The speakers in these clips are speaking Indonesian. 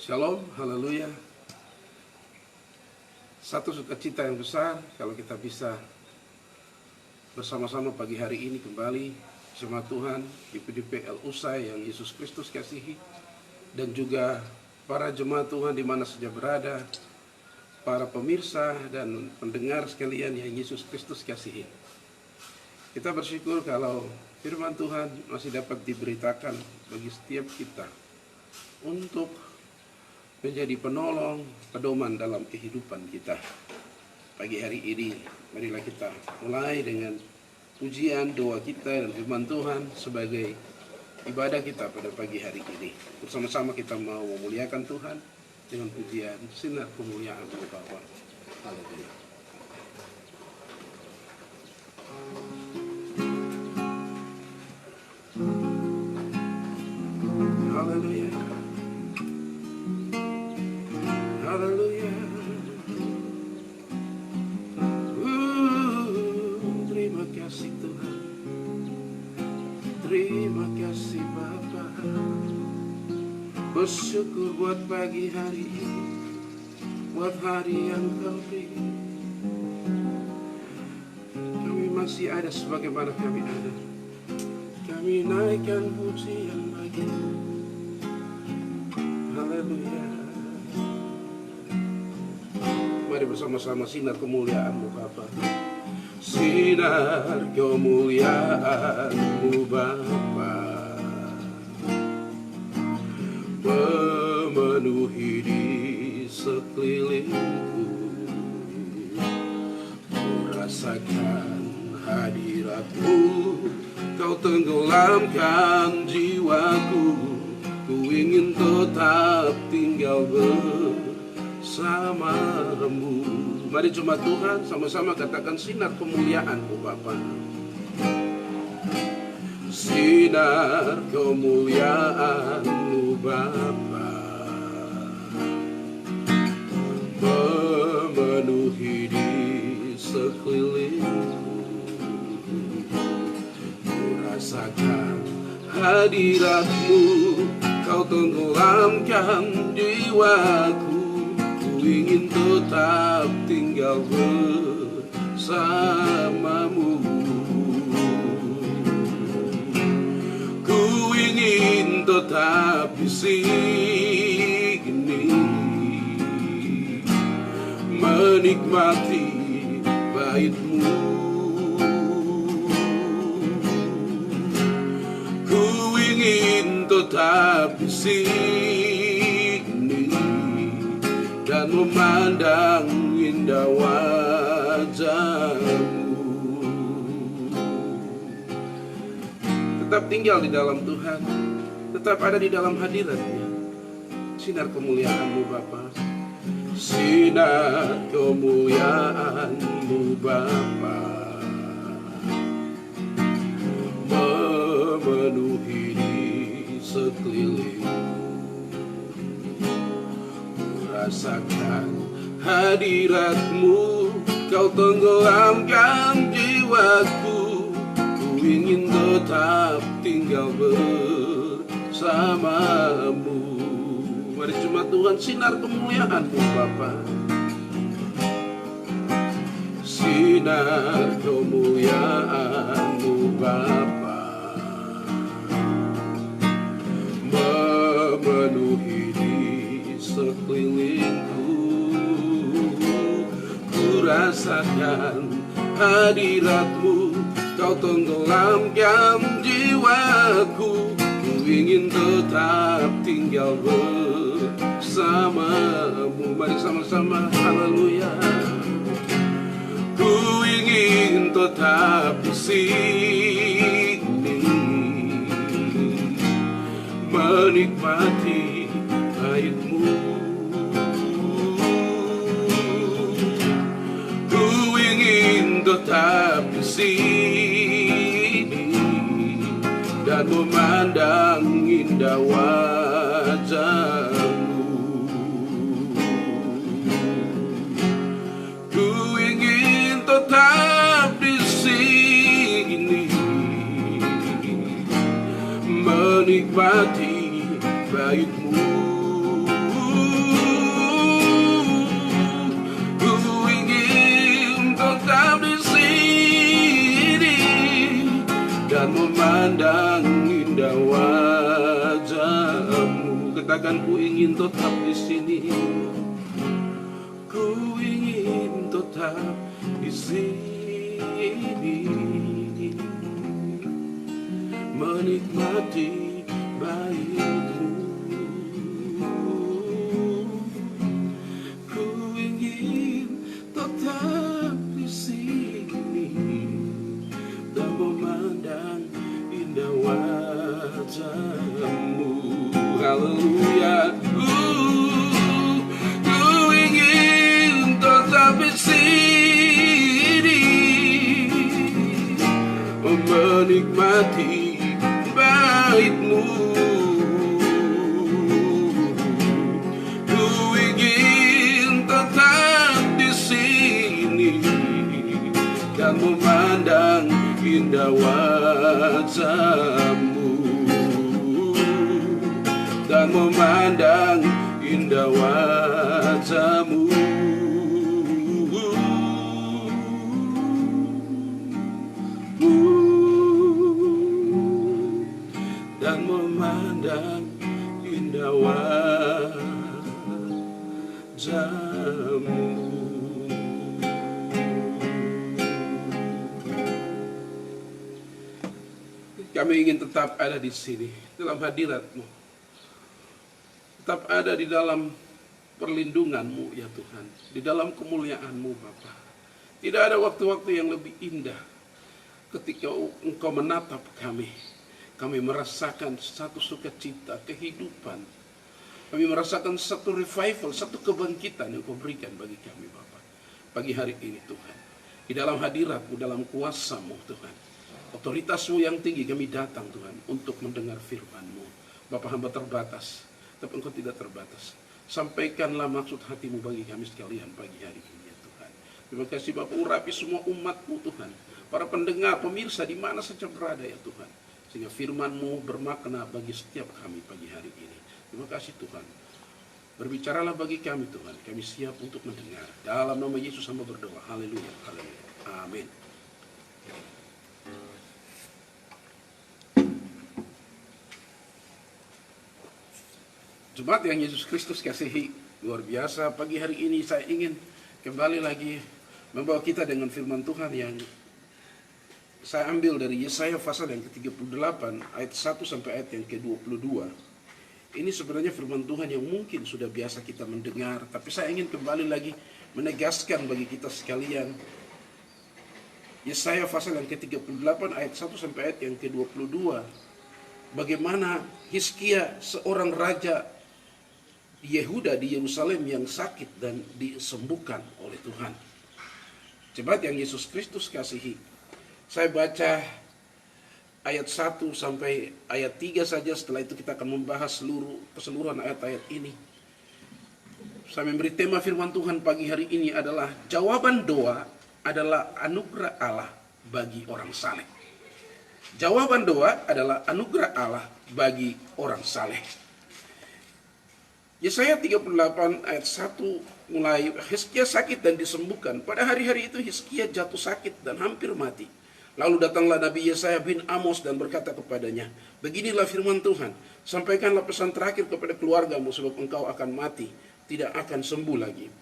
Shalom, haleluya. Satu sukacita yang besar kalau kita bisa bersama-sama pagi hari ini kembali jemaat Tuhan di PDP El Usai yang Yesus Kristus kasihi, dan juga para jemaat Tuhan di mana saja berada, para pemirsa dan pendengar sekalian yang Yesus Kristus kasihi. Kita bersyukur kalau firman Tuhan masih dapat diberitakan bagi setiap kita untuk menjadi penolong, pedoman dalam kehidupan kita. Pagi hari ini, marilah kita mulai dengan pujian, doa kita dan firman Tuhan sebagai ibadah kita pada pagi hari ini. Bersama-sama kita mau memuliakan Tuhan dengan pujian sinar kemuliaan Bapa. Haleluya. Haleluya. Haleluya. Terima kasih Tuhan. Terima kasih Bapa. Bersyukur buat pagi hari ini, buat hari yang Kau beri. Kami masih ada sebagaimana kami ada. Kami naikkan pujian bagi-Mu. Haleluya. Mari bersama-sama sinar kemuliaan-Mu Bapa. Sinar kemuliaan-Mu Bapa memenuhi di sekelilingku. Ku rasakan hadirat-Mu, Kau tenggelamkan jiwaku. Ku ingin tetap tinggal bersama-Mu. Mari jemaat Tuhan sama-sama katakan sinar kemuliaan-Mu Bapa. Sinar kemuliaan-Mu Bapa memenuhi di sekelilingku. Ku rasakan hadirat-Mu, Kau tenggelamkan jiwaku. Ingin tetap tinggal bersama-Mu. Ku ingin tetap di sini menikmati bait-Mu. Ku ingin tetap di sini dan memandang indah wajah-Mu. Tetap tinggal di dalam Tuhan, tetap ada di dalam hadirat-Nya. Sinar kemuliaan-Mu Bapa. Sinar kemuliaan-Mu Bapa memenuhi di sekelilingku. Rasakan hadirat-Mu, Kau tenggelamkan jiwaku. Ku ingin tetap tinggal bersama-Mu. Mari jemaat Tuhan, sinar kemuliaan-Mu Bapa. Sinar kemuliaan-Mu Bapa memenuhi sekelilingku. Ku rasakan hadirat-Mu, Kau tenggelamkan jiwaku. Ku ingin tetap tinggal bersama-Mu. Mari sama-sama haleluya. Ku ingin tetap di sini menikmati bait-Mu. Ku ingin tetap di sini dan memandang indah wajah-Mu. Ku ingin tetap di sini menikmati bait-Mu. memandang indah wajah-Mu. Katakan, ku ingin tetap di sini. Ku ingin tetap di sini, menikmati bait-Mu. Ku ingin tetap di sini dan memandang indah wajah-Mu. Haleluya. Ku ingin tetap di sini, menikmati bait-Mu. Ku ingin tetap di sini dan memandang indah wajah-Mu, dan memandang indah wajah-Mu. Dan memandang indah wajah-Mu. Kami ingin tetap ada di sini, dalam hadirat-Mu, tetap ada di dalam perlindungan-Mu ya Tuhan, di dalam kemuliaan-Mu Bapa. Tidak ada waktu-waktu yang lebih indah ketika Engkau menatap kami. Kami merasakan satu sukacita, kehidupan. Kami merasakan satu revival, satu kebangkitan yang Kau berikan bagi kami Bapa. Pagi hari ini Tuhan, di dalam hadirat-Mu, dalam kuasa-Mu Tuhan, otoritas-Mu yang tinggi, kami datang Tuhan untuk mendengar firman-Mu. Bapa, hamba terbatas, tapi Engkau tidak terbatas. Sampaikanlah maksud hati-Mu bagi kami sekalian pagi hari ini ya Tuhan. Terima kasih Bapa, urapi semua umat-Mu Tuhan, para pendengar, pemirsa di mana saja berada ya Tuhan, sehingga firman-Mu bermakna bagi setiap kami pagi hari ini. Terima kasih Tuhan. Berbicaralah bagi kami Tuhan, kami siap untuk mendengar. Dalam nama Yesus hamba berdoa. Haleluya, haleluya. Amin. Jemaat yang Yesus Kristus kasihi, luar biasa, pagi hari ini saya ingin kembali lagi membawa kita dengan firman Tuhan yang saya ambil dari Yesaya pasal yang ke-38 ayat 1 sampai ayat yang ke-22. Ini sebenarnya firman Tuhan yang mungkin sudah biasa kita mendengar, tapi saya ingin kembali lagi menegaskan bagi kita sekalian. Yesaya pasal yang ke-38 ayat 1 sampai ayat yang ke-22. Bagaimana Hizkia, seorang raja Yehuda di Yerusalem yang sakit dan disembuhkan oleh Tuhan. Jemaat yang Yesus Kristus kasihi, saya baca ayat 1 sampai ayat 3 saja, setelah itu kita akan membahas keseluruhan ayat-ayat ini. Saya memberi tema firman Tuhan pagi hari ini adalah jawaban doa adalah anugerah Allah bagi orang saleh. Jawaban doa adalah anugerah Allah bagi orang saleh. Yesaya 38 ayat 1 mulai, Hizkia sakit dan disembuhkan. Pada hari-hari itu Hizkia jatuh sakit dan hampir mati. Lalu datanglah Nabi Yesaya bin Amos dan berkata kepadanya, beginilah firman Tuhan, sampaikanlah pesan terakhir kepada keluargamu sebab engkau akan mati, tidak akan sembuh lagi.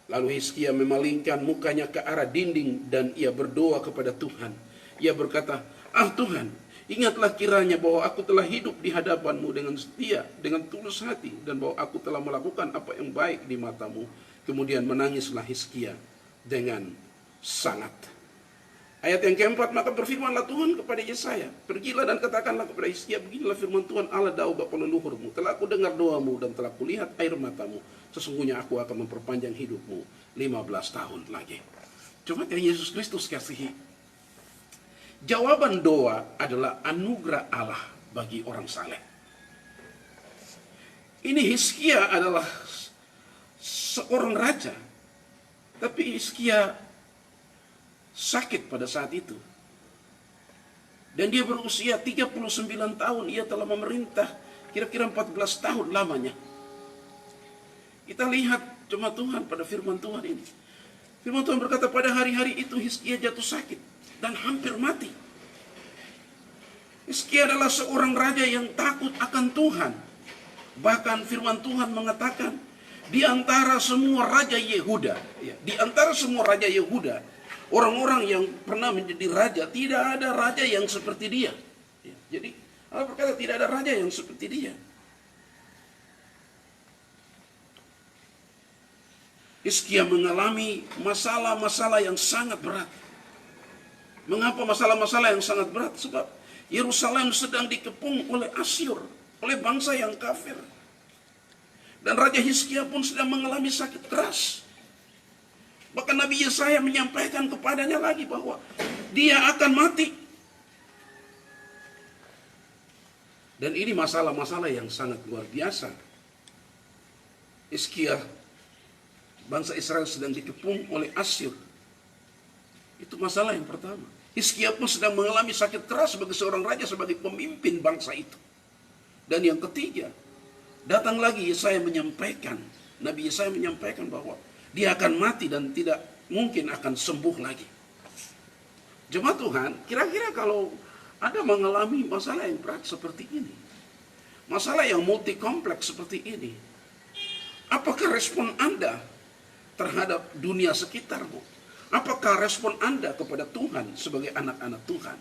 Lalu Hizkia memalingkan mukanya ke arah dinding dan ia berdoa kepada Tuhan. Ia berkata, ah Tuhan, ingatlah kiranya bahwa aku telah hidup di hadapan-Mu dengan setia, dengan tulus hati, dan bahwa aku telah melakukan apa yang baik di mata-Mu. Kemudian menangislah Hizkia dengan sangat. Ayat yang keempat, maka berfirmanlah Tuhan kepada Yesaya, pergilah dan katakanlah kepada Hizkia, beginilah firman Tuhan Allah Daud bapa leluhurmu, telah aku dengar doamu dan telah kulihat air matamu, sesungguhnya aku akan memperpanjang hidupmu 15 tahun lagi. Coba yang Yesus Kristus kasihi, jawaban doa adalah anugerah Allah bagi orang saleh. Ini Hizkia adalah seorang raja, tapi Hizkia sakit pada saat itu. Dan dia berusia 39 tahun, ia telah memerintah kira-kira 14 tahun lamanya. Kita lihat jemaat Tuhan pada firman Tuhan ini. Firman Tuhan berkata pada hari-hari itu Hizkia jatuh sakit dan hampir mati. Hizkia adalah seorang raja yang takut akan Tuhan. Bahkan firman Tuhan mengatakan, di antara semua raja Yehuda, di antara semua raja Yehuda, orang-orang yang pernah menjadi raja, tidak ada raja yang seperti dia. Jadi Allah berkata tidak ada raja yang seperti dia. Hizkia mengalami masalah-masalah yang sangat berat. Mengapa masalah-masalah yang sangat berat? Sebab Yerusalem sedang dikepung oleh Asyur, oleh bangsa yang kafir. Dan Raja Hizkia pun sedang mengalami sakit keras. Bahkan Nabi Yesaya menyampaikan kepadanya lagi bahwa dia akan mati. Dan ini masalah-masalah yang sangat luar biasa. Hizkia, bangsa Israel sedang dikepung oleh Asyur. Itu masalah yang pertama. Hizkia pun sedang mengalami sakit keras sebagai seorang raja, sebagai pemimpin bangsa itu. Dan yang ketiga, datang lagi Yesaya menyampaikan, Nabi Yesaya menyampaikan bahwa dia akan mati dan tidak mungkin akan sembuh lagi. Jemaat Tuhan, kira-kira kalau Anda mengalami masalah yang berat seperti ini, masalah yang multi kompleks seperti ini, apakah respon Anda terhadap dunia sekitarmu? Apakah respon Anda kepada Tuhan sebagai anak-anak Tuhan?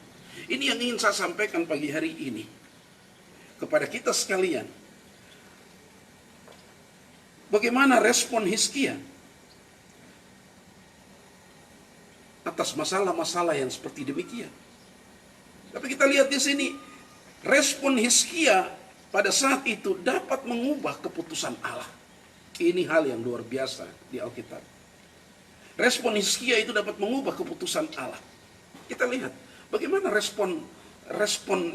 Ini yang ingin saya sampaikan pagi hari ini kepada kita sekalian. Bagaimana respon Hizkia atas masalah-masalah yang seperti demikian? Tapi kita lihat di sini, respon Hizkia pada saat itu dapat mengubah keputusan Allah. Ini hal yang luar biasa di Alkitab. Respon Hizkia itu dapat mengubah keputusan Allah. Kita lihat bagaimana respon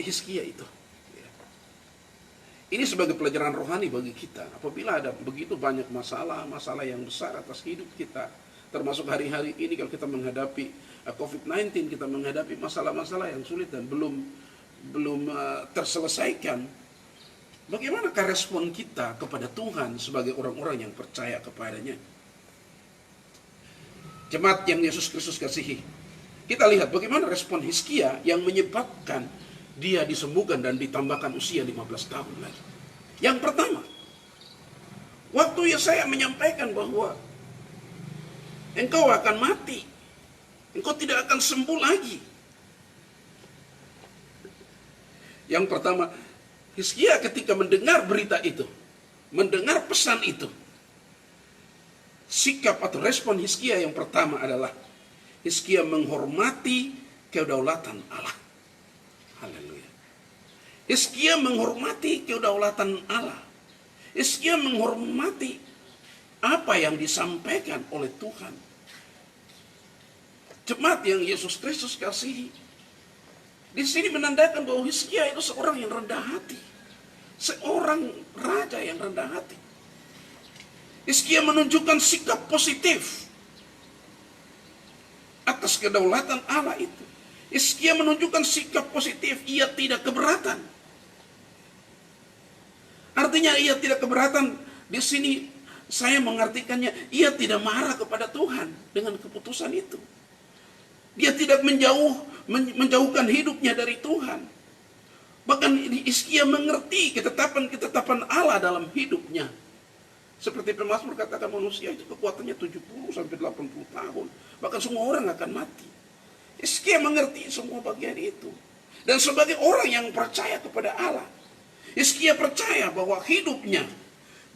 Hizkia itu. Ini sebagai pelajaran rohani bagi kita. Apabila ada begitu banyak masalah yang besar atas hidup kita, termasuk hari-hari ini kalau kita menghadapi COVID-19, kita menghadapi masalah-masalah yang sulit dan belum terselesaikan. Bagaimanakah respon kita kepada Tuhan sebagai orang-orang yang percaya kepadanya? Jemaat yang Yesus Kristus kasihi, kita lihat bagaimana respon Hizkia yang menyebabkan dia disembuhkan dan ditambahkan usia 15 tahun lagi. Yang pertama, waktu Yesaya menyampaikan bahwa engkau akan mati, engkau tidak akan sembuh lagi. Yang pertama, Hizkia ketika mendengar berita itu, mendengar pesan itu, sikap atau respon Hizkia yang pertama adalah Hizkia menghormati kedaulatan Allah. Haleluya. Hizkia menghormati kedaulatan Allah. Hizkia menghormati apa yang disampaikan oleh Tuhan. Jemaat yang Yesus Kristus kasihi, di sini menandakan bahwa Hizkia itu seorang yang rendah hati, seorang raja yang rendah hati. Hizkia menunjukkan sikap positif atas kedaulatan Allah itu. Hizkia menunjukkan sikap positif, ia tidak keberatan. Artinya ia tidak keberatan, di sini saya mengartikannya, ia tidak marah kepada Tuhan dengan keputusan itu. Dia tidak menjauhkan hidupnya dari Tuhan. Bahkan Hizkia mengerti ketetapan Allah dalam hidupnya. Seperti Mazmur katakan, manusia itu kekuatannya 70 sampai 80 tahun. Bahkan semua orang akan mati. Hizkia mengerti semua bagian itu. Dan sebagai orang yang percaya kepada Allah, Hizkia percaya bahwa hidupnya,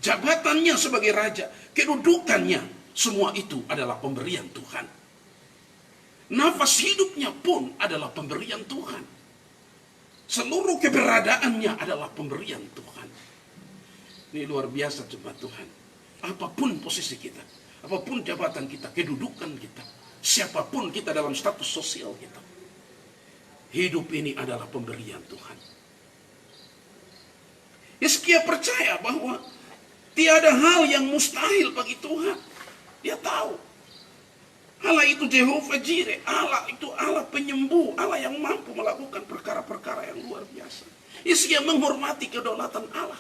jabatannya sebagai raja, kedudukannya, semua itu adalah pemberian Tuhan. Nafas hidupnya pun adalah pemberian Tuhan. Seluruh keberadaannya adalah pemberian Tuhan. Ini luar biasa jemaat Tuhan. Apapun posisi kita, apapun jabatan kita, kedudukan kita, siapapun kita dalam status sosial kita, hidup ini adalah pemberian Tuhan. Hizkia percaya bahwa tiada hal yang mustahil bagi Tuhan. Dia tahu Allah itu Jehovah Jireh, Allah itu Allah penyembuh, Allah yang mampu melakukan perkara-perkara yang luar biasa. Hizkia menghormati kedaulatan Allah.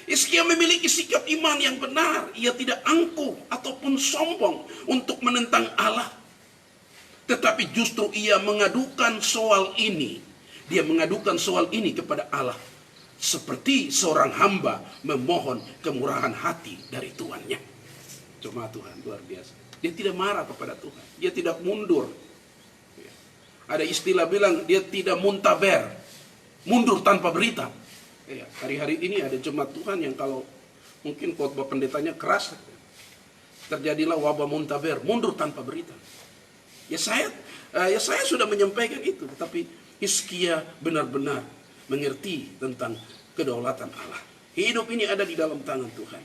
Hizkia memiliki sikap iman yang benar. Ia tidak angkuh ataupun sombong untuk menentang Allah. Tetapi justru ia mengadukan soal ini Dia mengadukan soal ini kepada Allah, seperti seorang hamba memohon kemurahan hati dari tuannya. Cuma Tuhan luar biasa. Dia tidak marah kepada Tuhan. Dia tidak mundur. Ada istilah bilang dia tidak muntaber, mundur tanpa berita. Hari-hari ini ada jemaat Tuhan yang kalau mungkin khotbah pendetanya keras, terjadilah wabah muntaber, mundur tanpa berita. Ya saya sudah menyampaikan itu, tetapi Hizkia benar-benar mengerti tentang kedaulatan Allah. Hidup ini ada di dalam tangan Tuhan.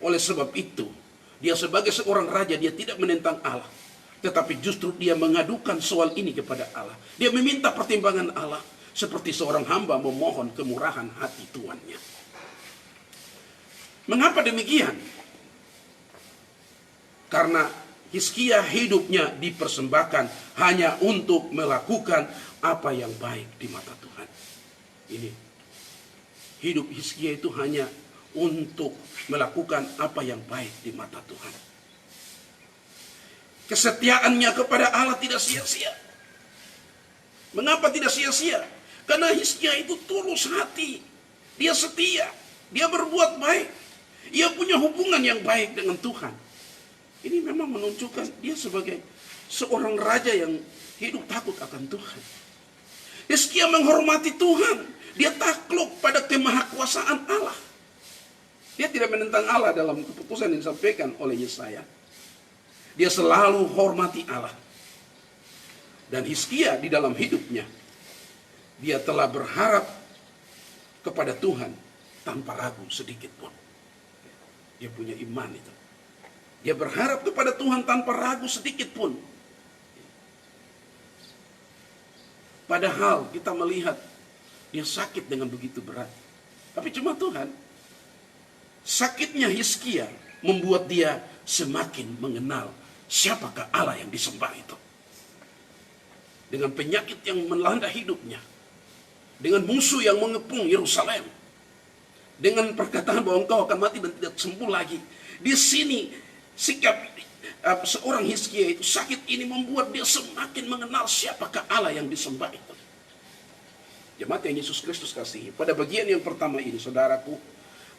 Oleh sebab itu, dia sebagai seorang raja, dia tidak menentang Allah, tetapi justru dia mengadukan soal ini kepada Allah. Dia meminta pertimbangan Allah, seperti seorang hamba memohon kemurahan hati tuannya. Mengapa demikian? Karena Hizkia hidupnya dipersembahkan hanya untuk melakukan apa yang baik di mata Tuhan. Ini hidup Hizkia itu hanya untuk melakukan apa yang baik di mata Tuhan. Kesetiaannya kepada Allah tidak sia-sia. Mengapa tidak sia-sia? Karena Hizkia itu tulus hati. Dia setia. Dia berbuat baik. Dia punya hubungan yang baik dengan Tuhan. Ini memang menunjukkan dia sebagai seorang raja yang hidup takut akan Tuhan. Hizkia menghormati Tuhan. Dia takluk pada kemahakuasaan Allah. Dia tidak menentang Allah dalam keputusan yang disampaikan oleh Yesaya. Dia selalu hormati Allah. Dan Hizkia di dalam hidupnya, dia telah berharap kepada Tuhan tanpa ragu sedikit pun. Dia punya iman itu. Dia berharap kepada Tuhan tanpa ragu sedikit pun. Padahal kita melihat dia sakit dengan begitu berat. Tapi cuma Tuhan, sakitnya Hizkia membuat dia semakin mengenal siapakah Allah yang disembah itu. Dengan penyakit yang melanda hidupnya, dengan musuh yang mengepung Yerusalem, dengan perkataan bahwa engkau akan mati dan tidak sembuh lagi. Di sini sikap seorang Hizkia itu, sakit ini membuat dia semakin mengenal siapakah Allah yang disembah itu. Jemaat yang Yesus Kristus kasihi, pada bagian yang pertama ini, saudaraku,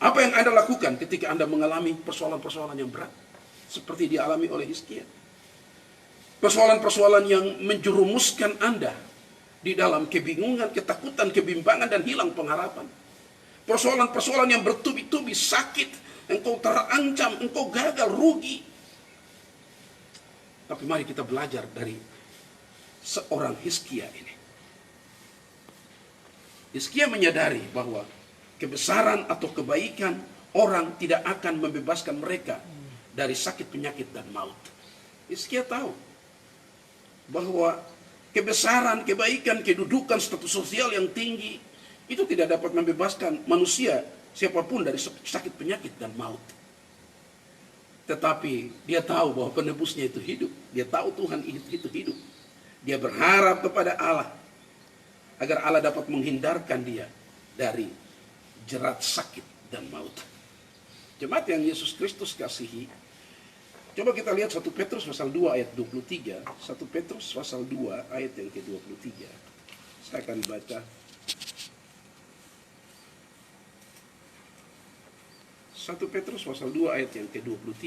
apa yang Anda lakukan ketika Anda mengalami persoalan-persoalan yang berat seperti dialami oleh Hizkia? Persoalan-persoalan yang menjerumuskan Anda di dalam kebingungan, ketakutan, kebimbangan, dan hilang pengharapan. Persoalan-persoalan yang bertubi-tubi, sakit, engkau terancam, engkau gagal, rugi. Tapi mari kita belajar dari seorang Hizkia ini. Hizkia menyadari bahwa kebesaran atau kebaikan orang tidak akan membebaskan mereka dari sakit, penyakit, dan maut. Hizkia tahu bahwa kebesaran, kebaikan, kedudukan, status sosial yang tinggi itu tidak dapat membebaskan manusia siapapun dari sakit, penyakit, dan maut. Tetapi dia tahu bahwa penebusnya itu hidup. Dia tahu Tuhan itu hidup. Dia berharap kepada Allah agar Allah dapat menghindarkan dia dari jerat sakit dan maut. Jemaat yang Yesus Kristus kasihi, coba kita lihat 1 Petrus pasal 2 ayat 23. 1 Petrus pasal 2 ayat yang ke-23. Saya akan baca. 1 Petrus pasal 2 ayat yang ke-23.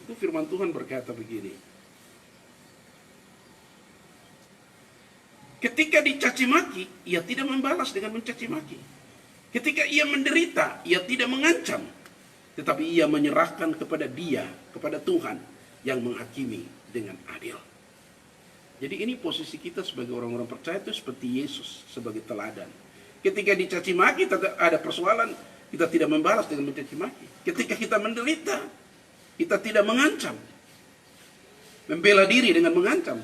Itu firman Tuhan berkata begini. Ketika dicaci maki, ia tidak membalas dengan mencaci maki. Ketika ia menderita, ia tidak mengancam. Tetapi ia menyerahkan kepada dia, kepada Tuhan yang menghakimi dengan adil. Jadi ini posisi kita sebagai orang-orang percaya itu seperti Yesus sebagai teladan. Ketika dicaci maki, ada persoalan, kita tidak membalas dengan mencaci maki. Ketika kita menderita, kita tidak mengancam, membela diri dengan mengancam.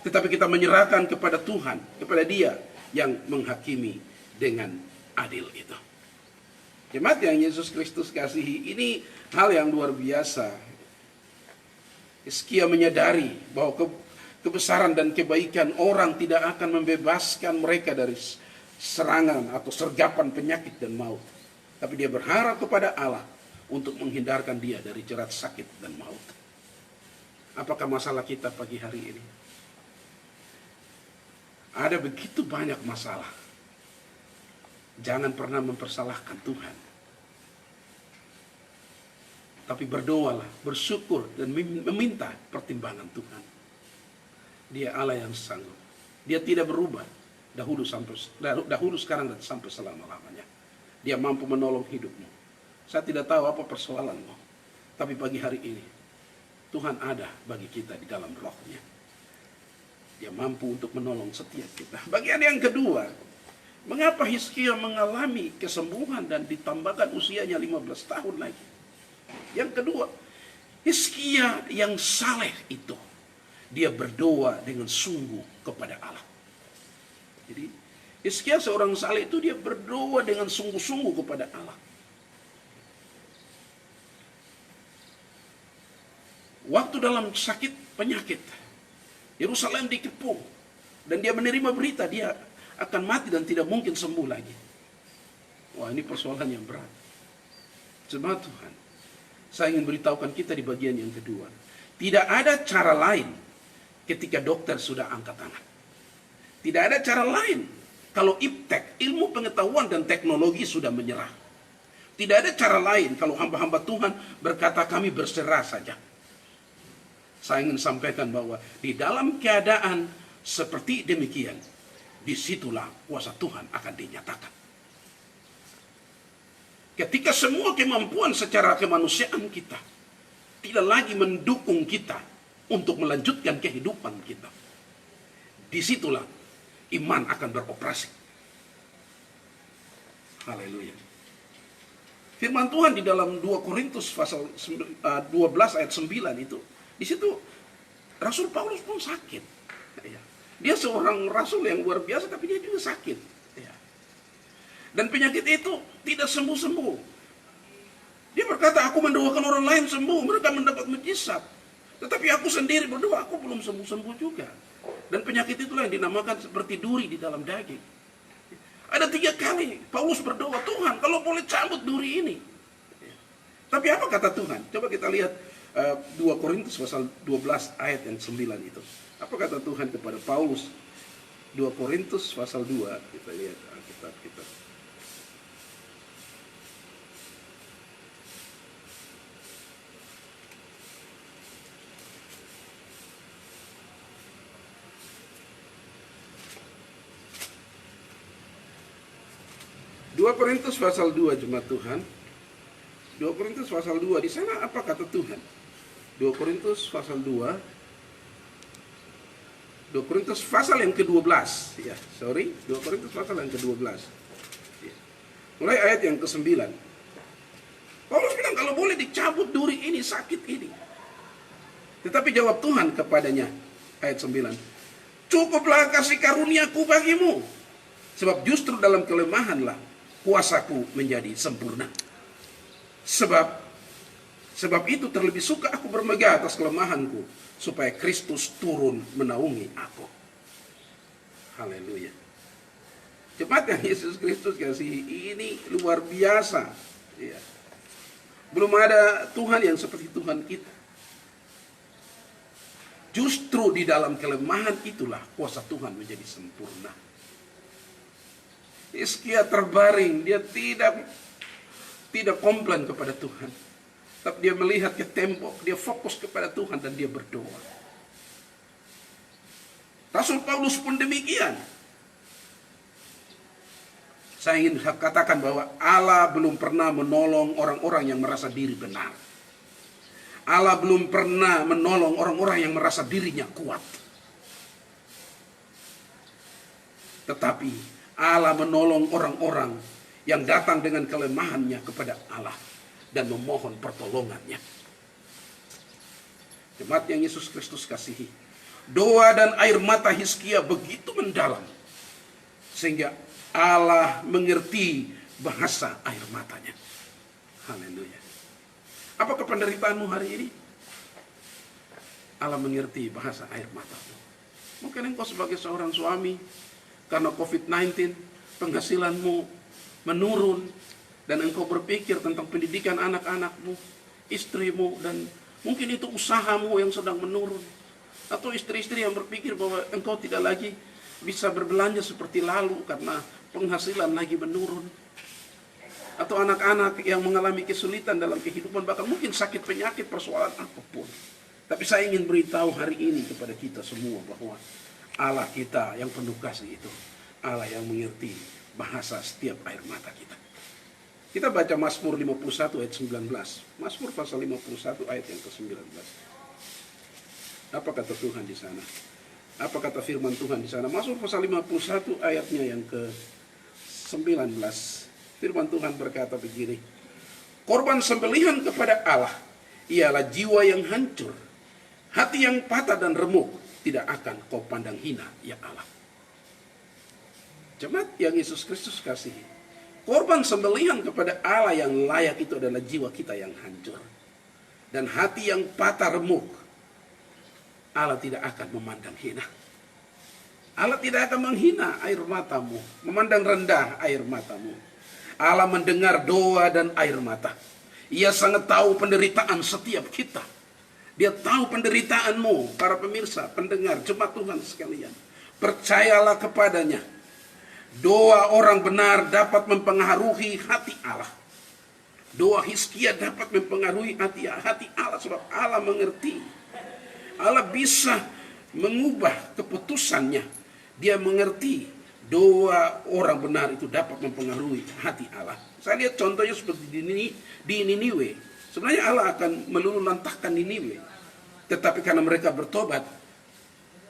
Tetapi kita menyerahkan kepada Tuhan, kepada dia yang menghakimi dengan adil itu. Jemaat yang Yesus Kristus kasihi, ini hal yang luar biasa. Hizkia menyadari bahwa kebesaran dan kebaikan orang tidak akan membebaskan mereka dari serangan atau sergapan penyakit dan maut. Tapi dia berharap kepada Allah untuk menghindarkan dia dari jerat sakit dan maut. Apakah masalah kita pagi hari ini? Ada begitu banyak masalah. Jangan pernah mempersalahkan Tuhan. Tapi berdoalah, bersyukur, dan meminta pertimbangan Tuhan. Dia Allah yang sanggup. Dia tidak berubah dahulu, sekarang, dan sampai selama-lamanya. Dia mampu menolong hidupmu. Saya tidak tahu apa persoalanmu, tapi pagi hari ini Tuhan ada bagi kita di dalam rohnya. Dia mampu untuk menolong setiap kita. Bagian yang kedua, mengapa Hizkia mengalami kesembuhan dan ditambahkan usianya 15 tahun lagi? Yang kedua, Hizkia yang saleh itu, dia berdoa dengan sungguh kepada Allah. Jadi Hizkia seorang saleh itu, dia berdoa dengan sungguh-sungguh kepada Allah. Waktu dalam sakit penyakit, Yerusalem dikepung, dan dia menerima berita dia akan mati dan tidak mungkin sembuh lagi. Wah, ini persoalan yang berat. Jemaat Tuhan, saya ingin beritahukan kita di bagian yang kedua. Tidak ada cara lain ketika dokter sudah angkat tangan. Tidak ada cara lain kalau iptek, ilmu pengetahuan dan teknologi sudah menyerah. Tidak ada cara lain kalau hamba-hamba Tuhan berkata kami berserah saja. Saya ingin sampaikan bahwa di dalam keadaan seperti demikian, disitulah kuasa Tuhan akan dinyatakan. Ketika semua kemampuan secara kemanusiaan kita tidak lagi mendukung kita untuk melanjutkan kehidupan kita, disitulah iman akan beroperasi. Haleluya. Firman Tuhan di dalam 2 Korintus pasal 12 ayat 9 itu, di situ Rasul Paulus pun sakit. Dia seorang rasul yang luar biasa, tapi dia juga sakit. Dan penyakit itu tidak sembuh-sembuh. Dia berkata, aku mendoakan orang lain sembuh, mereka mendapat mujizat. Tetapi aku sendiri berdoa, aku belum sembuh-sembuh juga. Dan penyakit itulah yang dinamakan seperti duri di dalam daging. Ada 3 kali Paulus berdoa, Tuhan kalau boleh cabut duri ini. Tapi apa kata Tuhan? Coba kita lihat 2 Korintus pasal 12 ayat yang 9 itu. Apa kata Tuhan kepada Paulus? 2 Korintus pasal 2, kita lihat Alkitab kita. Dua Korintus pasal 2, jemaat Tuhan. 2 Korintus pasal 2, di sana apa kata Tuhan? 2 Korintus pasal 2. 2 Korintus pasal yang ke-12. 2 Korintus pasal yang ke-12. Mulai ayat yang ke-9. Paulus bilang kalau boleh dicabut duri ini, sakit ini. Tetapi jawab Tuhan kepadanya, ayat 9. Cukuplah kasih karuniaku bagimu. Sebab justru dalam kelemahanlah kuasaku menjadi sempurna. Sebab itu terlebih suka aku bermegah atas kelemahanku, supaya Kristus turun menaungi aku. Haleluya. Jemaat yang Yesus Kristus kasihi, ini luar biasa. Ya. Belum ada Tuhan yang seperti Tuhan kita. Justru di dalam kelemahan itulah kuasa Tuhan menjadi sempurna. Hizkia terbaring, dia tidak komplain kepada Tuhan. Tapi dia melihat ke tembok, dia fokus kepada Tuhan dan dia berdoa. Rasul Paulus pun demikian. Saya ingin katakan bahwa Allah belum pernah menolong orang-orang yang merasa diri benar. Allah belum pernah menolong orang-orang yang merasa dirinya kuat. Tetapi Allah menolong orang-orang yang datang dengan kelemahannya kepada Allah dan memohon pertolongannya. Jemaat yang Yesus Kristus kasihi, doa dan air mata Hizkia begitu mendalam sehingga Allah mengerti bahasa air matanya. Haleluya. Apakah penderitaanmu hari ini? Allah mengerti bahasa air matamu. Mungkin engkau sebagai seorang suami, karena COVID-19 penghasilanmu menurun, dan engkau berpikir tentang pendidikan anak-anakmu, istrimu, dan mungkin itu usahamu yang sedang menurun. Atau istri-istri yang berpikir bahwa engkau tidak lagi bisa berbelanja seperti lalu karena penghasilan lagi menurun. Atau anak-anak yang mengalami kesulitan dalam kehidupan, bahkan mungkin sakit penyakit, persoalan apapun. Tapi saya ingin beritahu hari ini kepada kita semua bahwa Allah kita yang penuh kasih itu, Allah yang mengerti bahasa setiap air mata kita. Kita baca Mazmur 51 ayat 19. Mazmur pasal 51 ayat yang ke-19. Apa kata Tuhan di sana? Apa kata firman Tuhan di sana? Mazmur pasal 51 ayatnya yang ke-19. Firman Tuhan berkata begini. Korban sembelihan kepada Allah ialah jiwa yang hancur. Hati yang patah dan remuk tidak akan kau pandang hina, ya Allah. Jemaat yang Yesus Kristus kasihi. Korban sembelihan kepada Allah yang layak itu adalah jiwa kita yang hancur. Dan hati yang patah remuk. Allah tidak akan memandang hina. Allah tidak akan menghina air matamu. Memandang rendah air matamu. Allah mendengar doa dan air mata. Ia sangat tahu penderitaan setiap kita. Dia tahu penderitaanmu, para pemirsa, pendengar, jemaat Tuhan sekalian. Percayalah kepadanya. Doa orang benar dapat mempengaruhi hati Allah. Doa Hizkia dapat mempengaruhi hati Allah sebab Allah mengerti. Allah bisa mengubah keputusannya. Dia mengerti doa orang benar itu dapat mempengaruhi hati Allah. Saya lihat contohnya seperti di Niniwe. Sebenarnya Allah akan meluluhlantahkan Niniwe. Tetapi karena mereka bertobat,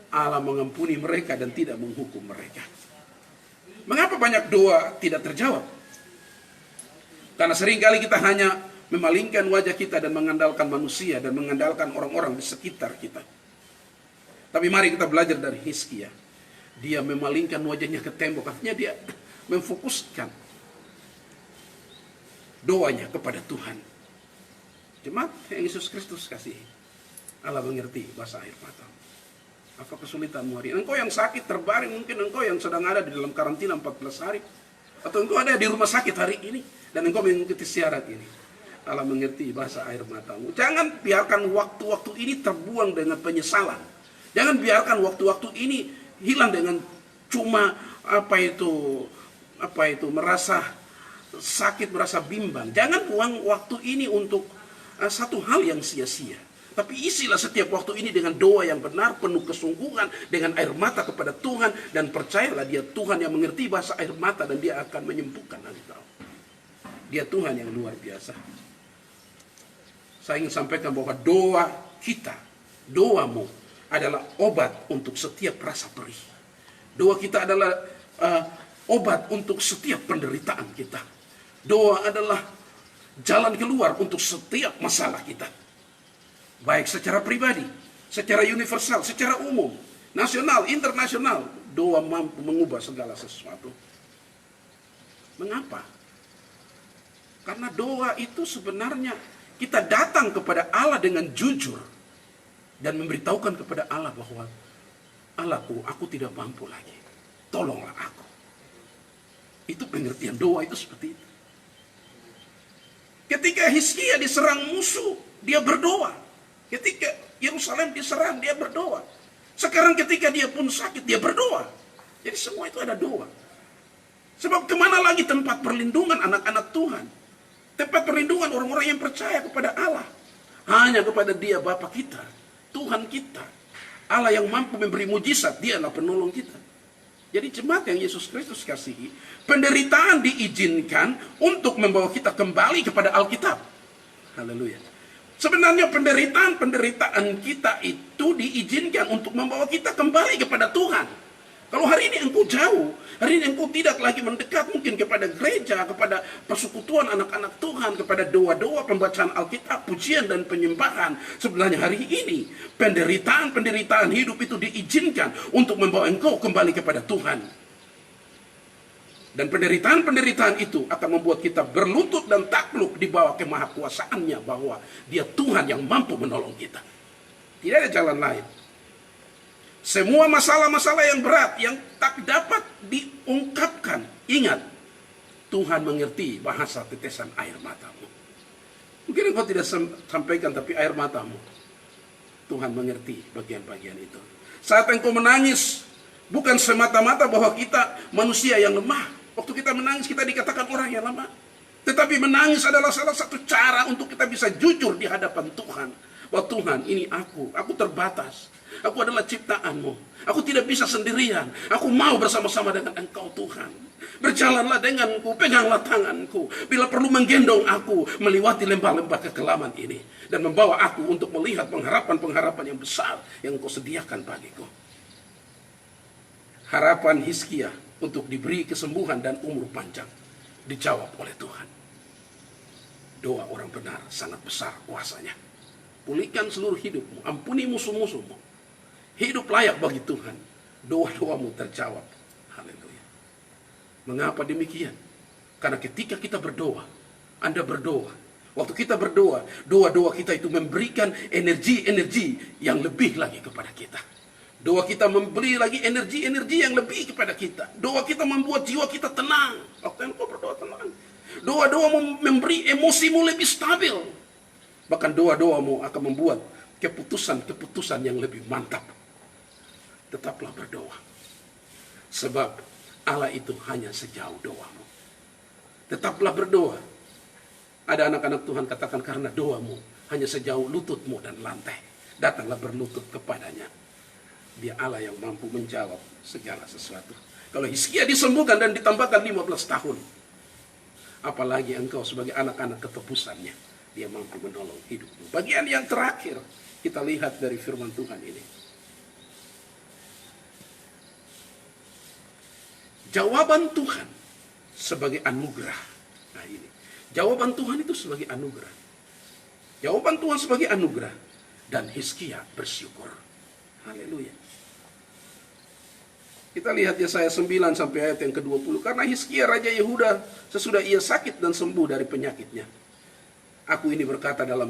Allah mengampuni mereka dan tidak menghukum mereka. Mengapa banyak doa tidak terjawab? Karena seringkali kita hanya memalingkan wajah kita dan mengandalkan manusia dan mengandalkan orang-orang di sekitar kita. Tapi mari kita belajar dari Hizkia. Dia memalingkan wajahnya ke tembok, artinya dia memfokuskan doanya kepada Tuhan. Jemaat yang Yesus Kristus kasih, Allah mengerti bahasa air mata. Apa kesulitanmu hari ini? Engkau yang sakit terbaring, mungkin engkau yang sedang ada di dalam karantina 14 hari. Atau engkau ada di rumah sakit hari ini. Dan engkau mengikuti syarat ini. Allah mengerti bahasa air matamu. Jangan biarkan waktu-waktu ini terbuang dengan penyesalan. Jangan biarkan waktu-waktu ini hilang dengan cuma merasa sakit, merasa bimbang. Jangan buang waktu ini untuk satu hal yang sia-sia. Tapi isilah setiap waktu ini dengan doa yang benar, penuh kesungguhan, dengan air mata kepada Tuhan. Dan percayalah dia Tuhan yang mengerti bahasa air mata dan dia akan menyembuhkan engkau. Dia Tuhan yang luar biasa. Saya ingin sampaikan bahwa doa kita, doamu adalah obat untuk setiap rasa perih. Doa kita adalah obat untuk setiap penderitaan kita. Doa adalah jalan keluar untuk setiap masalah kita. Baik secara pribadi, secara universal, secara umum, nasional, internasional. Doa mampu mengubah segala sesuatu. Mengapa? Karena doa itu sebenarnya kita datang kepada Allah dengan jujur. Dan memberitahukan kepada Allah bahwa Allahku, aku tidak mampu lagi. Tolonglah aku. Itu pengertian doa itu seperti itu. Ketika Hizkia diserang musuh, dia berdoa. Ketika Yerusalem diserang, dia berdoa. Sekarang ketika dia pun sakit, dia berdoa. Jadi semua itu ada doa. Sebab kemana lagi tempat perlindungan anak-anak Tuhan? Tempat perlindungan orang-orang yang percaya kepada Allah. Hanya kepada dia Bapa kita, Tuhan kita. Allah yang mampu memberi mujizat, dia adalah penolong kita. Jadi jemaat yang Yesus Kristus kasihi, penderitaan diizinkan untuk membawa kita kembali kepada Alkitab. Haleluya. Sebenarnya penderitaan kita itu diizinkan untuk membawa kita kembali kepada Tuhan. Kalau hari ini engkau jauh, hari ini engkau tidak lagi mendekat mungkin kepada gereja, kepada persekutuan anak-anak Tuhan, kepada doa-doa, pembacaan Alkitab, pujian dan penyembahan. Sebenarnya hari ini penderitaan hidup itu diizinkan untuk membawa engkau kembali kepada Tuhan. Dan penderitaan itu akan membuat kita berlutut dan takluk di bawah kemahakuasaannya bahwa dia Tuhan yang mampu menolong kita. Tidak ada jalan lain. Semua masalah-masalah yang berat yang tak dapat diungkapkan, ingat, Tuhan mengerti bahasa tetesan air matamu. Mungkin engkau tidak sampaikan, tapi air matamu, Tuhan mengerti bagian-bagian itu. Saat engkau menangis Bukan semata-mata bahwa kita manusia yang lemah. Waktu kita menangis kita dikatakan orang yang lemah. Tetapi menangis adalah salah satu cara untuk kita bisa jujur di hadapan Tuhan. Bahwa Tuhan, ini aku terbatas. Aku adalah ciptaanmu. Aku tidak bisa sendirian. Aku mau bersama-sama dengan Engkau Tuhan. Berjalanlah denganku, peganglah tanganku. Bila perlu menggendong aku melewati lembah-lembah kekelaman ini. Dan membawa aku untuk melihat pengharapan-pengharapan yang besar yang Engkau sediakan bagiku. Harapan Hizkia untuk diberi kesembuhan dan umur panjang dijawab oleh Tuhan. Doa orang benar sangat besar kuasanya. Pulihkan seluruh hidupmu, ampuni musuh-musuhmu. Hidup layak bagi Tuhan. Doa-doamu terjawab. Haleluya. Mengapa demikian? Karena ketika kita berdoa, Anda berdoa. Waktu kita berdoa, doa-doa kita itu memberikan energi-energi yang lebih lagi kepada kita. Doa kita memberi lagi energi-energi yang lebih kepada kita. Doa kita membuat jiwa kita tenang. Waktu engkau berdoa tenang. Doa-doa memberi emosimu lebih stabil. Bahkan doa-doamu akan membuat keputusan-keputusan yang lebih mantap. Tetaplah berdoa. Sebab Allah itu hanya sejauh doamu. Tetaplah berdoa. Ada anak-anak Tuhan katakan karena doamu hanya sejauh lututmu dan lantai. Datanglah berlutut kepadanya. Dia Allah yang mampu menjawab segala sesuatu. Kalau Hizkia disembuhkan dan ditambahkan 15 tahun. Apalagi engkau sebagai anak-anak ketebusannya. Dia mampu menolong hidupmu. Bagian yang terakhir kita lihat dari firman Tuhan ini. Jawaban Tuhan sebagai anugerah. Nah ini. Jawaban Tuhan itu sebagai anugerah. Jawaban Tuhan sebagai anugerah. Dan Hizkia bersyukur. Haleluya. Kita lihat Yesaya 9 sampai ayat yang ke-20. Karena Hizkia Raja Yehuda sesudah ia sakit dan sembuh dari penyakitnya. Aku ini berkata dalam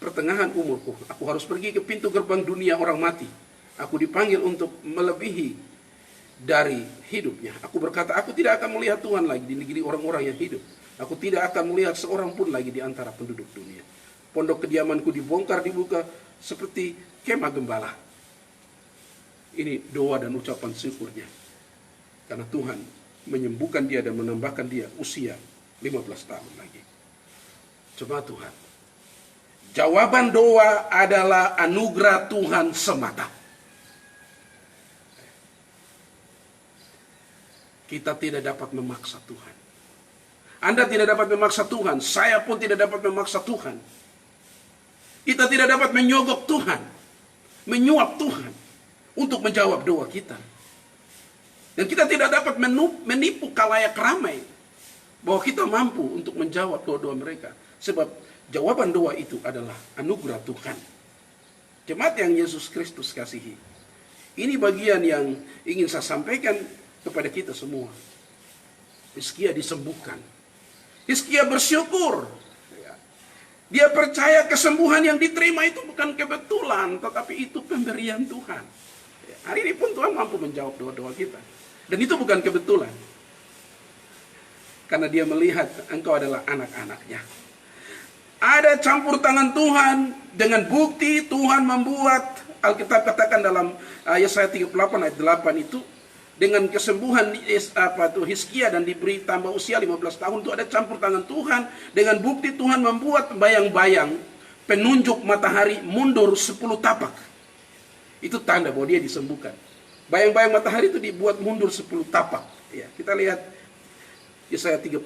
pertengahan umurku. Aku harus pergi ke pintu gerbang dunia orang mati. Aku dipanggil untuk melebihi dari hidupnya. Aku berkata, aku tidak akan melihat Tuhan lagi di negeri orang-orang yang hidup. Aku tidak akan melihat seorang pun lagi di antara penduduk dunia. Pondok kediamanku dibongkar, dibuka seperti kemah gembala. Ini doa dan ucapan syukurnya. Karena Tuhan menyembuhkan dia dan menambahkan dia usia 15 tahun lagi. Coba Tuhan. Jawaban doa adalah anugerah Tuhan semata. Kita tidak dapat memaksa Tuhan. Anda tidak dapat memaksa Tuhan. Saya pun tidak dapat memaksa Tuhan. Kita tidak dapat menyogok Tuhan. Menyuap Tuhan. Untuk menjawab doa kita. Dan kita tidak dapat menipu khalayak ramai. Bahwa kita mampu untuk menjawab doa-doa mereka. Sebab jawaban doa itu adalah anugerah Tuhan. Jemaat yang Yesus Kristus kasihi. Ini bagian yang ingin saya sampaikan kepada kita semua. Hizkia disembuhkan. Hizkia bersyukur. Dia percaya kesembuhan yang diterima itu bukan kebetulan. Tetapi itu pemberian Tuhan. Hari ini pun Tuhan mampu menjawab doa-doa kita. Dan itu bukan kebetulan. Karena dia melihat engkau adalah anak-anaknya. Ada campur tangan Tuhan. Dengan bukti Tuhan membuat. Alkitab katakan dalam Yesaya 38 ayat 8 itu. Dengan kesembuhan Hizkia dan diberi tambah usia 15 tahun. Itu ada campur tangan Tuhan. Dengan bukti Tuhan membuat bayang-bayang. Penunjuk matahari mundur 10 tapak. Itu tanda bahwa dia disembuhkan. Bayang-bayang matahari itu dibuat mundur 10 tapak. Ya, kita lihat Yesaya 38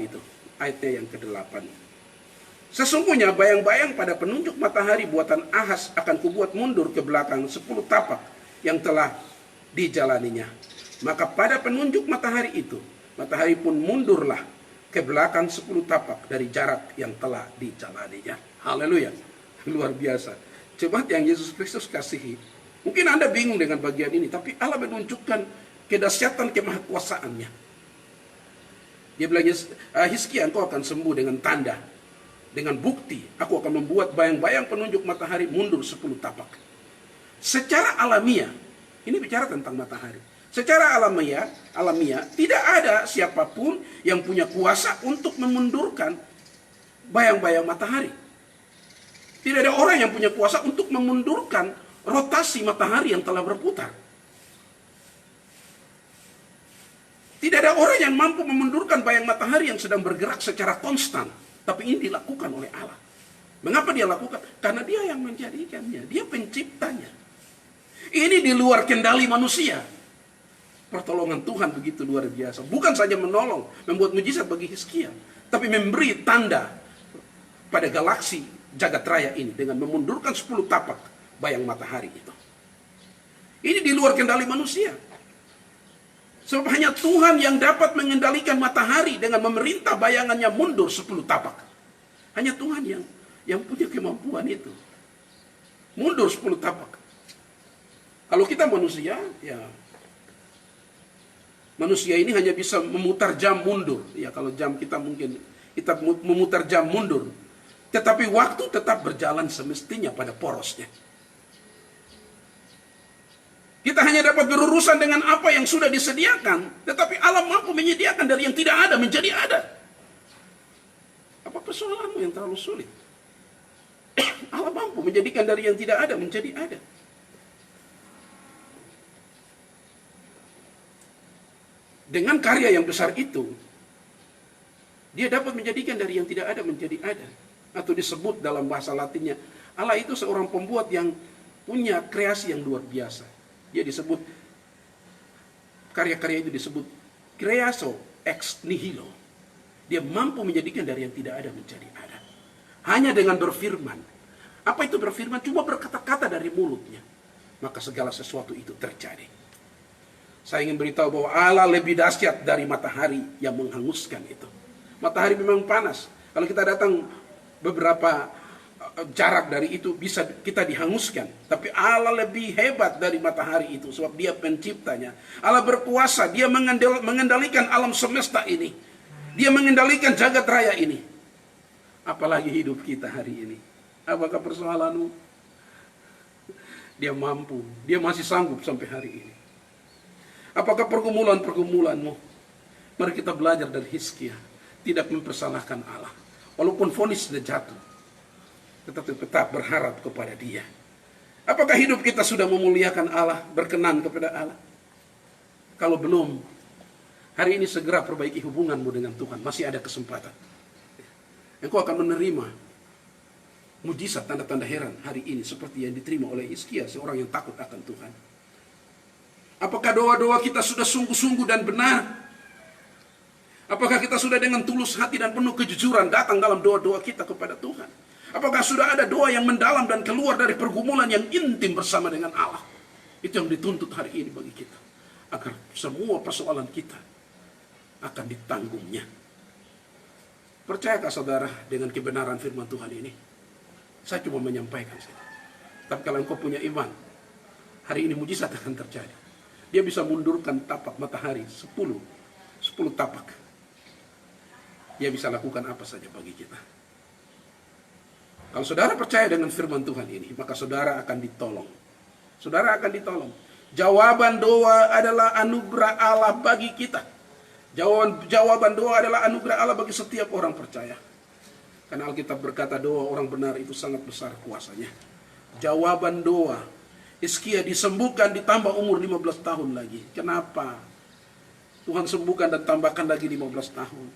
itu. Ayatnya yang ke-8. Sesungguhnya bayang-bayang pada penunjuk matahari buatan Ahas akan kubuat mundur ke belakang 10 tapak yang telah dijalaninya. Maka pada penunjuk matahari itu, matahari pun mundurlah ke belakang 10 tapak dari jarak yang telah dijalaninya. Haleluya. Luar biasa. Jemaat yang Yesus Kristus kasihi. Mungkin Anda bingung dengan bagian ini. Tapi Allah menunjukkan kedahsyatan kemahakuasaannya. Dia bilang, Hizkia engkau akan sembuh dengan tanda. Dengan bukti. Aku akan membuat bayang-bayang penunjuk matahari mundur 10 tapak. Secara alamiah. Ini bicara tentang matahari. Secara alamiah tidak ada siapapun yang punya kuasa untuk memundurkan bayang-bayang matahari. Tidak ada orang yang punya kuasa untuk memundurkan rotasi matahari yang telah berputar. Tidak ada orang yang mampu memundurkan bayang matahari yang sedang bergerak secara konstan. Tapi ini dilakukan oleh Allah. Mengapa dia lakukan? Karena dia yang menjadikannya. Dia penciptanya. Ini di luar kendali manusia. Pertolongan Tuhan begitu luar biasa. Bukan saja menolong, membuat mujizat bagi Hizkia, tapi memberi tanda pada galaksi jagat raya ini dengan memundurkan 10 tapak bayang matahari itu. Ini di luar kendali manusia. Sebab hanya Tuhan yang dapat mengendalikan matahari dengan memerintah bayangannya mundur 10 tapak. Hanya Tuhan yang punya kemampuan itu. Mundur 10 tapak. Kalau kita manusia, ya manusia ini hanya bisa memutar jam mundur. Ya kalau jam kita mungkin kita memutar jam mundur. Tetapi waktu tetap berjalan semestinya pada porosnya. Kita hanya dapat berurusan dengan apa yang sudah disediakan. Tetapi Allah mampu menyediakan dari yang tidak ada menjadi ada. Apa persoalanmu yang terlalu sulit? Allah mampu menjadikan dari yang tidak ada menjadi ada. Dengan karya yang besar itu, dia dapat menjadikan dari yang tidak ada menjadi ada. Atau disebut dalam bahasa Latinnya, Allah itu seorang pembuat yang punya kreasi yang luar biasa. Dia disebut, karya-karya itu disebut creatio ex nihilo. Dia mampu menjadikan dari yang tidak ada menjadi ada. Hanya dengan berfirman. Apa itu berfirman? Cuma berkata-kata dari mulutnya. Maka segala sesuatu itu terjadi. Saya ingin beritahu bahwa Allah lebih dahsyat dari matahari yang menghanguskan itu. Matahari memang panas. Kalau kita datang beberapa jarak dari itu bisa kita dihanguskan. Tapi Allah lebih hebat dari matahari itu. Sebab dia penciptanya. Allah berkuasa. Dia mengendalikan alam semesta ini. Dia mengendalikan jagat raya ini. Apalagi hidup kita hari ini. Apakah persoalanmu? Dia mampu. Dia masih sanggup sampai hari ini. Apakah pergumulan-pergumulanmu? Mari kita belajar dari Hizkia. Tidak mempersalahkan Allah. Walaupun vonis sudah jatuh. Tetapi tetap berharap kepada dia. Apakah hidup kita sudah memuliakan Allah, berkenan kepada Allah? Kalau belum, hari ini segera perbaiki hubunganmu dengan Tuhan. Masih ada kesempatan. Engkau akan menerima mujizat tanda-tanda heran hari ini. Seperti yang diterima oleh Hizkia, seorang yang takut akan Tuhan. Apakah doa-doa kita sudah sungguh-sungguh dan benar? Apakah kita sudah dengan tulus hati dan penuh kejujuran datang dalam doa-doa kita kepada Tuhan? Apakah sudah ada doa yang mendalam dan keluar dari pergumulan yang intim bersama dengan Allah? Itu yang dituntut hari ini bagi kita. Agar semua persoalan kita akan ditanggungnya. Percayakah saudara dengan kebenaran firman Tuhan ini? Saya cuma menyampaikan saja. Tapi kalau engkau punya iman, hari ini mujizat akan terjadi. Dia bisa mundurkan tapak matahari 10 tapak. Dia bisa lakukan apa saja bagi kita. Kalau saudara percaya dengan firman Tuhan ini, maka saudara akan ditolong. Saudara akan ditolong. Jawaban doa adalah anugerah Allah bagi kita. Jawaban doa adalah anugerah Allah bagi setiap orang percaya. Karena Alkitab berkata doa orang benar itu sangat besar kuasanya. Jawaban doa. Hizkia disembuhkan ditambah umur 15 tahun lagi. Kenapa? Tuhan sembuhkan dan tambahkan lagi 15 tahun.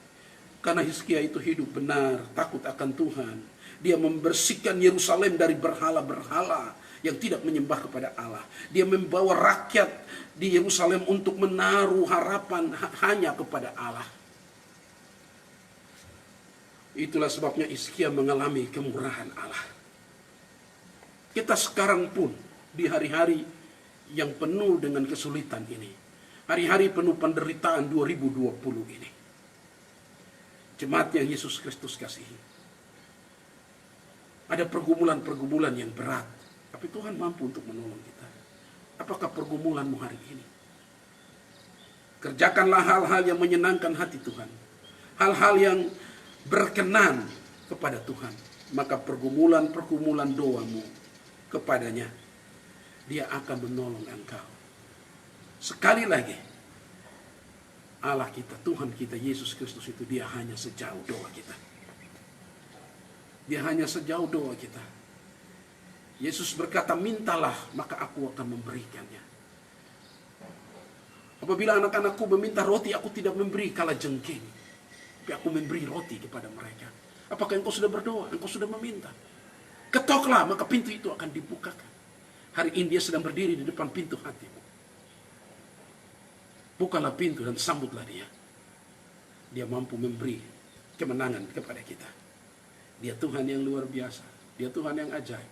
Karena Hizkia itu hidup benar, takut akan Tuhan. Dia membersihkan Yerusalem dari berhala-berhala yang tidak menyembah kepada Allah. Dia membawa rakyat di Yerusalem untuk menaruh harapan hanya kepada Allah. Itulah sebabnya Hizkia mengalami kemurahan Allah. Kita sekarang pun di hari-hari yang penuh dengan kesulitan ini. Hari-hari penuh penderitaan 2020 ini. Jemaat yang Yesus Kristus kasihi. Ada pergumulan-pergumulan yang berat. Tapi Tuhan mampu untuk menolong kita. Apakah pergumulanmu hari ini? Kerjakanlah hal-hal yang menyenangkan hati Tuhan. Hal-hal yang berkenan kepada Tuhan. Maka pergumulan-pergumulan doamu kepadanya, Dia akan menolong engkau. Sekali lagi, Allah kita, Tuhan kita, Yesus Kristus itu Dia hanya sejauh doa kita. Dia hanya sejauh doa kita. Yesus berkata, mintalah maka aku akan memberikannya. Apabila anak-anakku meminta roti, aku tidak memberi kalajengking, tapi aku memberi roti kepada mereka. Apakah engkau sudah berdoa? Engkau sudah meminta? Ketoklah, maka pintu itu akan dibukakan. Hari ini dia sedang berdiri di depan pintu hatimu. Bukalah pintu dan sambutlah dia. Dia mampu memberi kemenangan kepada kita. Dia Tuhan yang luar biasa. Dia Tuhan yang ajaib.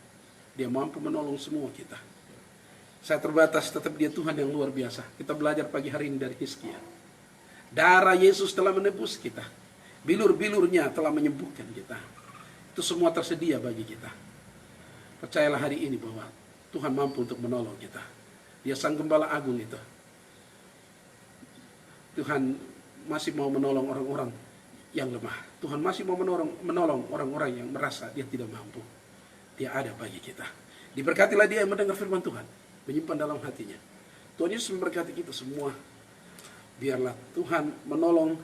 Dia mampu menolong semua kita. Saya terbatas, tetap dia Tuhan yang luar biasa. Kita belajar pagi hari ini dari Hizkia. Darah Yesus telah menebus kita. Bilur-bilurnya telah menyembuhkan kita. Itu semua tersedia bagi kita. Percayalah hari ini bahwa Tuhan mampu untuk menolong kita. Dia Sang Gembala Agung itu. Tuhan masih mau menolong orang-orang yang lemah. Tuhan masih mau menolong orang-orang yang merasa dia tidak mampu. Dia ada bagi kita. Diberkatilah dia yang mendengar firman Tuhan, menyimpan dalam hatinya. Tuhan Yesus memberkati kita semua. Biarlah Tuhan menolong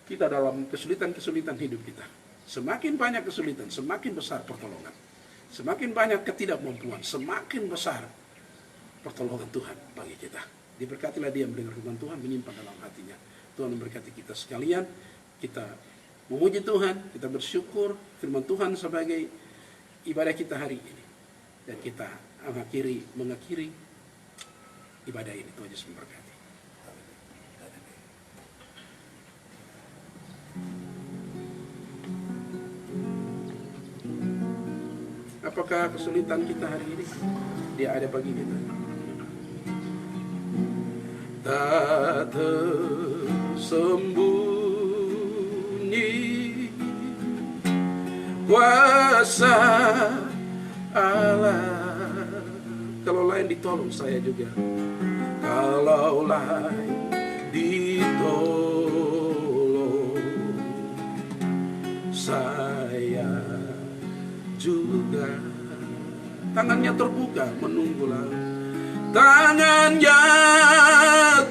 kita dalam kesulitan-kesulitan hidup kita. Semakin banyak kesulitan, semakin besar pertolongan. Semakin banyak ketidakmampuan, semakin besar pertolongan Tuhan bagi kita. Diberkatilah dia mendengar firman Tuhan, menyimpan dalam hatinya. Tuhan memberkati kita sekalian. Kita memuji Tuhan, kita bersyukur firman Tuhan sebagai ibadah kita hari ini. Dan kita mengakhiri ibadah ini. Tuhan Yesus memberkati. Apakah kesulitan kita hari ini? Dia ada bagi kita. Tak tersembunyi kuasa Allah. Kalau lain ditolong, saya juga. Kalau lain ditolong, saya juga. Tangannya terbuka, menunggulah. Tangannya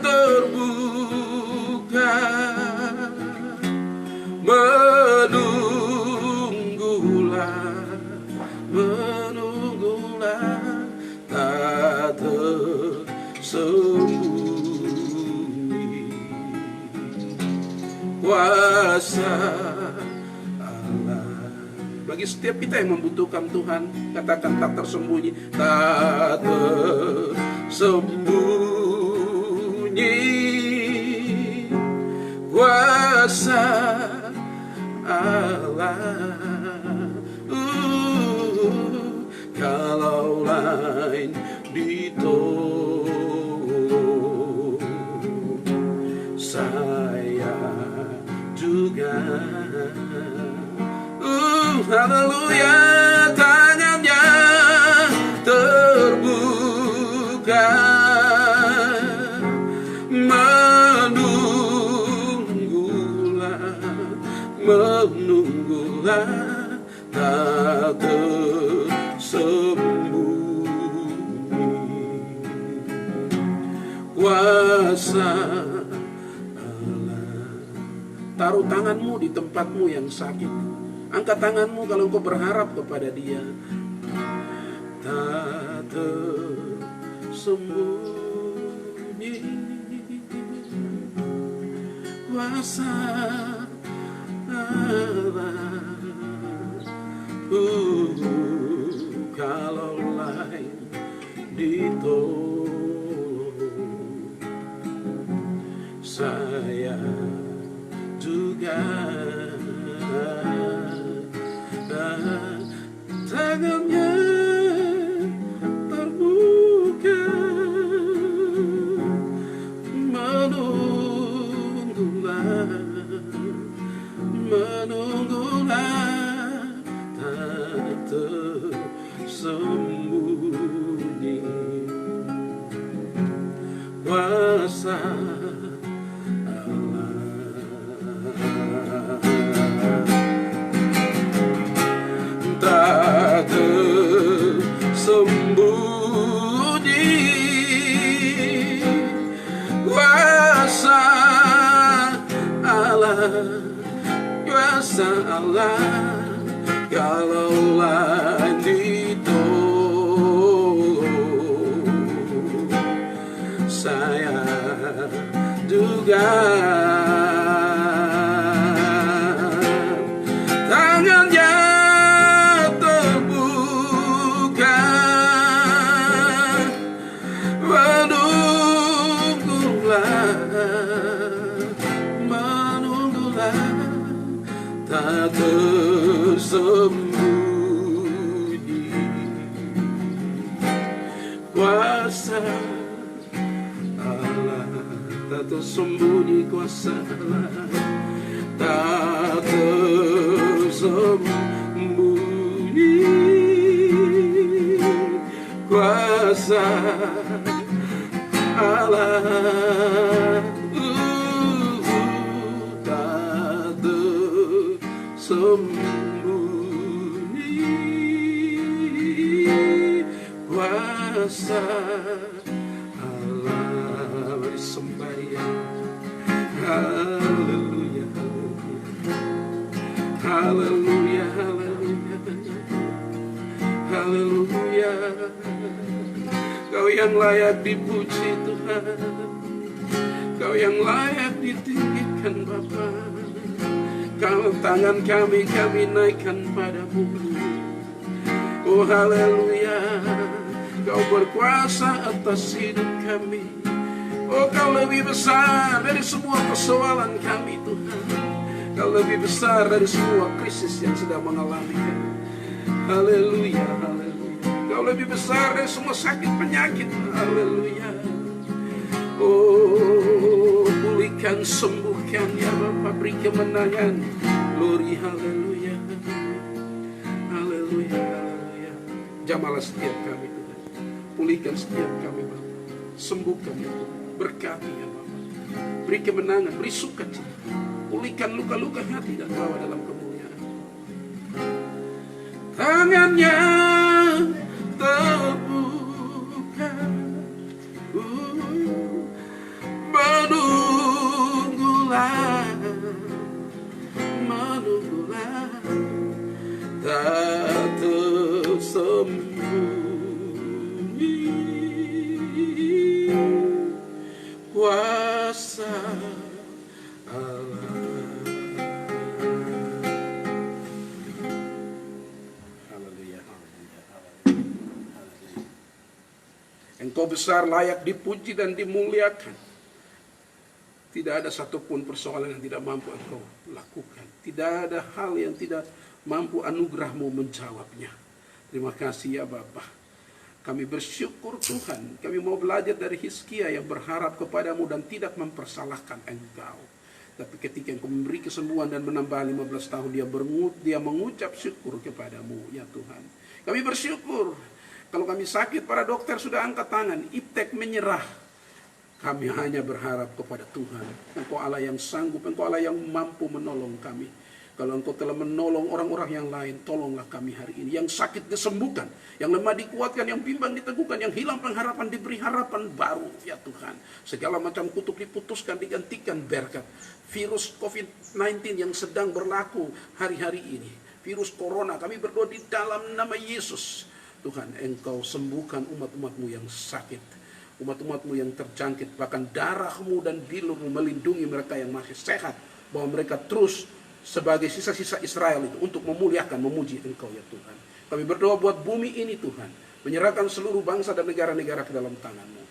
terbuka, menunggulah, tak tersembunyi kuasa Allah. Bagi setiap kita yang membutuhkan Tuhan, katakan tak tersembunyi, tak tersembunyi kuasa Allah. Kalau lain ditolong, saya juga. Haleluya, tangannya terbuka, menunggulah, tak tersembunyi kuasa Allah. Taruh tanganmu di tempatmu yang sakit. Angkat tanganmu kalau engkau berharap kepada dia. Tak tersembunyi kuasa Allah. Kalau lain ditolong, saya juga. Tangannya terbuka, menunggulah, tak tersembunyi kuasa sembunyi kuasa Allah, kuasa Allah. Kalau lain ditolong, tersembunyi. Kuasa Allah tak tersembunyi, kuasa Allah tak tersembunyi. Kuasa Allah tak tersembunyi. Kuasa Allah, mari sembahyang. Haleluya, haleluya, haleluya, haleluya. Kau yang layak dipuji Tuhan, Kau yang layak ditinggikan Bapa. Kalau tangan kami naikkan padamu. Oh haleluya, Kau berkuasa atas hidup kami. Oh Kau lebih besar dari semua persoalan kami Tuhan. Kau lebih besar dari semua krisis yang sedang mengalami kami. Haleluya, haleluya. Kau lebih besar dari semua sakit penyakit. Haleluya. Oh, pulihkan, sembuhkan ya Bapa, beri kemenangan. Glory, haleluya. Haleluya, haleluya. Jamalah setiap kami Tuhan. Pulihkan setiap kami Bapa. Sembuhkan ya Tuhan. Berkati ya Bapa. Beri kemenangan, beri sukacita. Pulihkan luka-luka hati dan bawa dalam kemuliaan. Tangannya terbuka, menunggulah, tak tersembunyi. Kuasa Allah. Haleluya, haleluya, haleluya. Engkau besar, layak dipuji dan dimuliakan. Tidak ada satupun persoalan yang tidak mampu Engkau lakukan. Tidak ada hal yang tidak mampu anugerah-Mu menjawabnya. Terima kasih ya Bapa. Kami bersyukur Tuhan. Kami mau belajar dari Hizkia yang berharap kepadamu dan tidak mempersalahkan Engkau. Tapi ketika Engkau memberi kesembuhan dan menambah 15 tahun, dia mengucap syukur kepadamu ya Tuhan. Kami bersyukur. Kalau kami sakit, para dokter sudah angkat tangan, iptek menyerah. Kami hanya berharap kepada Tuhan. Engkau Allah yang sanggup, Engkau Allah yang mampu menolong kami. Kalau Engkau telah menolong orang-orang yang lain, tolonglah kami hari ini. Yang sakit disembuhkan, yang lemah dikuatkan, yang bimbang diteguhkan, yang hilang pengharapan diberi harapan baru ya Tuhan. Segala macam kutuk diputuskan, digantikan berkat. Virus COVID-19 yang sedang berlaku hari-hari ini, virus corona, kami berdoa di dalam nama Yesus. Tuhan, Engkau sembuhkan umat-umat-Mu yang sakit, umat-umat-Mu yang terjangkit, bahkan darah-Mu dan bilur-Mu melindungi mereka yang masih sehat, bahwa mereka terus sebagai sisa-sisa Israel itu untuk memuliakan, memuji Engkau ya Tuhan. Kami berdoa buat bumi ini Tuhan, menyerahkan seluruh bangsa dan negara-negara ke dalam tangan-Mu.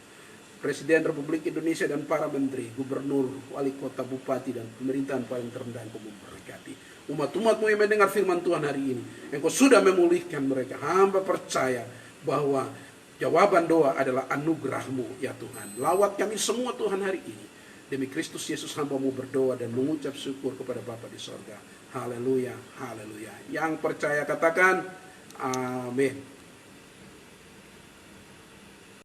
Presiden Republik Indonesia dan para menteri, gubernur, wali kota, bupati, dan pemerintahan paling terendah Engkau memberkati. Umat-umat-Mu yang mendengar firman Tuhan hari ini, Engkau sudah memulihkan mereka. Hamba percaya bahwa jawaban doa adalah anugerah-Mu ya Tuhan. Lawat kami semua Tuhan hari ini. Demi Kristus Yesus hamba-Mu berdoa dan mengucap syukur kepada Bapa di sorga. Haleluya, haleluya. Yang percaya katakan amin.